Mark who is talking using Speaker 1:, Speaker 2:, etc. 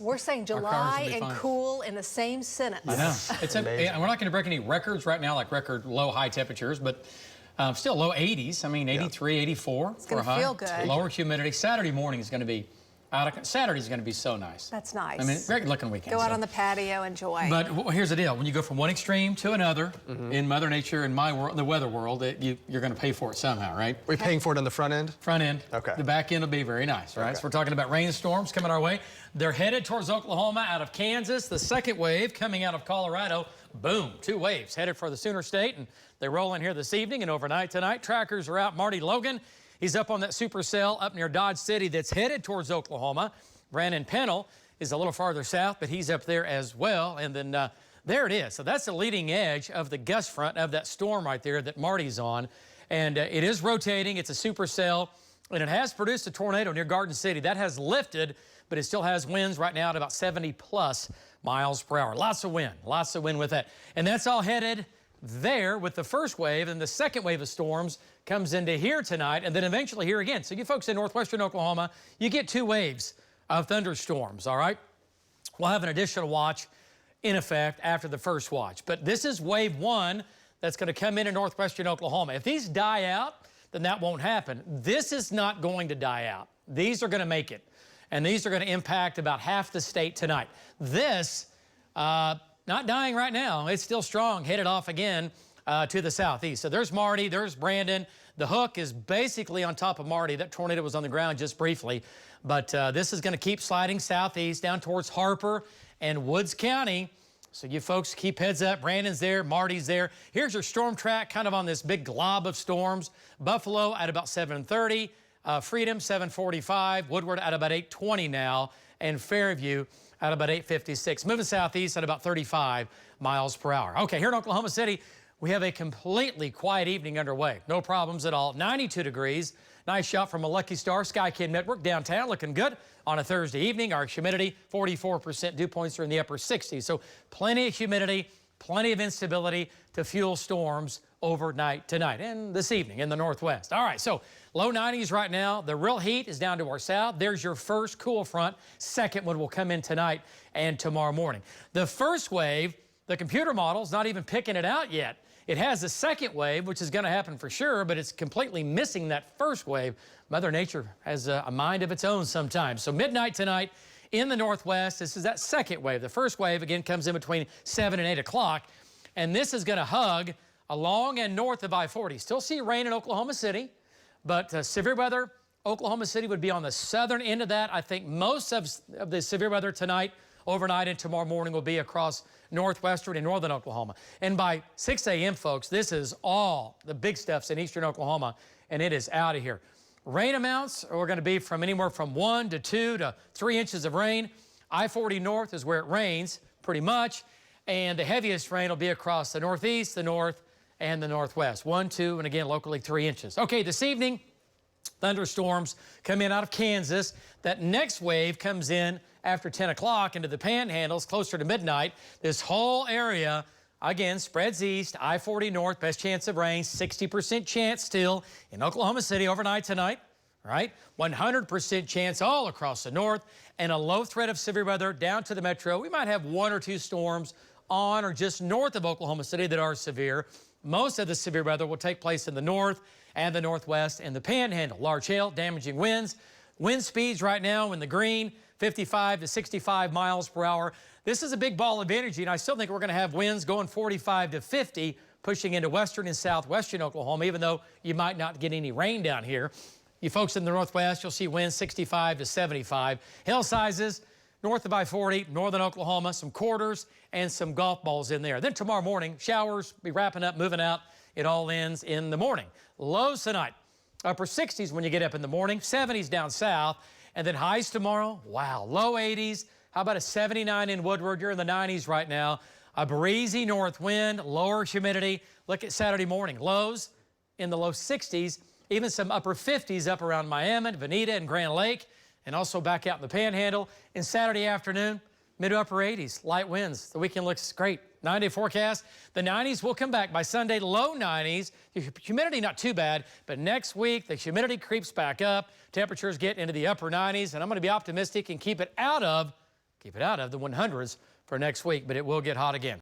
Speaker 1: We're saying July and cool in the same sentence.
Speaker 2: I know. And we're not going to break any records right now, like record low high temperatures, but still low 80s. I mean, 83, 84
Speaker 1: it's going to feel good.
Speaker 2: Lower humidity. Saturday morning is going to be Saturday's going to be so nice.
Speaker 1: That's nice.
Speaker 2: I mean, great looking weekend.
Speaker 1: Go out on the patio, enjoy.
Speaker 2: But here's the deal: when you go from one extreme to another in Mother Nature, in my world, the weather world, you're going to pay for it somehow, right?
Speaker 3: Are we paying for it on the front end?
Speaker 2: Front end.
Speaker 3: Okay.
Speaker 2: The back end will be very nice, right?
Speaker 3: Okay.
Speaker 2: So we're talking about rainstorms coming our way. They're headed towards Oklahoma out of Kansas. The second wave coming out of Colorado. Boom, 2 waves headed for the Sooner State, and they roll in here this evening and overnight tonight. Trackers are out. Marty Logan, he's up on that supercell up near Dodge City that's headed towards Oklahoma. Brandon Pennell is a little farther south, but he's up there as well. And then there it is. So that's the leading edge of the gust front of that storm right there that Marty's on. And it is rotating. It's a supercell, and it has produced a tornado near Garden City. That has lifted, but it still has winds right now at about 70+ miles per hour. Lots of wind with that. And that's all headed there with the first wave, and the second wave of storms comes into here tonight and then eventually here again. So you folks in northwestern Oklahoma, you get 2 waves of thunderstorms, all right? We'll have an additional watch in effect after the first watch. But this is wave 1 that's going to come in northwestern Oklahoma. If these die out, then that won't happen. This is not going to die out. These are going to make it. And these are going to impact about half the state tonight. This, not dying right now. It's still strong, headed off again to the southeast. So there's Marty, there's Brandon. The hook is basically on top of Marty. That tornado was on the ground just briefly. But this is going to keep sliding southeast down towards Harper and Woods County. So you folks keep heads up. Brandon's there, Marty's there. Here's your storm track kind of on this big glob of storms. Buffalo at about 7:30. Freedom 7:45. Woodward at about 8:20 now. And Fairview at about 8:56. Moving southeast at about 35 miles per hour. Okay, here in Oklahoma City, we have a completely quiet evening underway. No problems at all. 92 degrees. Nice shot from a Lucky Star Sky Kid Network downtown, looking good on a Thursday evening. Our humidity, 44%. Dew points are in the upper 60s. So plenty of humidity, plenty of instability to fuel storms overnight tonight and this evening in the northwest. All right, so low 90s right now. The real heat is down to our south. There's your first cool front. Second one will come in tonight and tomorrow morning. The first wave, the computer model's not even picking it out yet. It has a second wave, which is going to happen for sure, but it's completely missing that first wave. Mother Nature has a mind of its own sometimes. So midnight tonight in the northwest, this is that second wave. The first wave, again, comes in between 7 and 8 o'clock, and this is going to hug along and north of I-40. Still see rain in Oklahoma City, but severe weather, Oklahoma City would be on the southern end of that. I think most of the severe weather tonight, overnight, and tomorrow morning will be across northwestern and northern Oklahoma. And by 6 a.m., folks, this is all the big stuff's in eastern Oklahoma, and it is out of here. Rain amounts are going to be from anywhere from 1 to 2 to 3 inches of rain. I-40 north is where it rains pretty much, and the heaviest rain will be across the northeast, the north, and the northwest. 1, 2, and again, locally 3 inches. Okay, this evening, thunderstorms come in out of Kansas. That next wave comes in after 10 o'clock into the panhandles closer to midnight. This whole area, again, spreads east. I-40 north, best chance of rain, 60% chance still in Oklahoma City overnight tonight, right? 100% chance all across the north, and a low threat of severe weather down to the metro. We might have 1 or 2 storms on or just north of Oklahoma City that are severe. Most of the severe weather will take place in the north and the northwest and the panhandle. Large hail, damaging winds. Wind speeds right now in the green, 55 to 65 miles per hour. This is a big ball of energy, and I still think we're going to have winds going 45 to 50, pushing into western and southwestern Oklahoma, even though you might not get any rain down here. You folks in the northwest, you'll see winds 65 to 75. Hail sizes north of I-40, northern Oklahoma, some quarters and some golf balls in there. Then tomorrow morning, showers be wrapping up, moving out. It all ends in the morning. Lows tonight, upper 60s when you get up in the morning, 70s down south, and then highs tomorrow, wow, low 80s. How about a 79 in Woodward? You're in the 90s right now. A breezy north wind, lower humidity. Look at Saturday morning, lows in the low 60s, even some upper 50s up around Miami, Veneta, and Grand Lake, and also back out in the panhandle. And Saturday afternoon, mid to upper 80s, light winds. The weekend looks great. 9-day forecast. The 90s will come back by Sunday, low 90s. The humidity not too bad, but next week the humidity creeps back up. Temperatures get into the upper 90s, and I'm going to be optimistic and keep it out of Keep it out of the 100s for next week, but it will get hot again.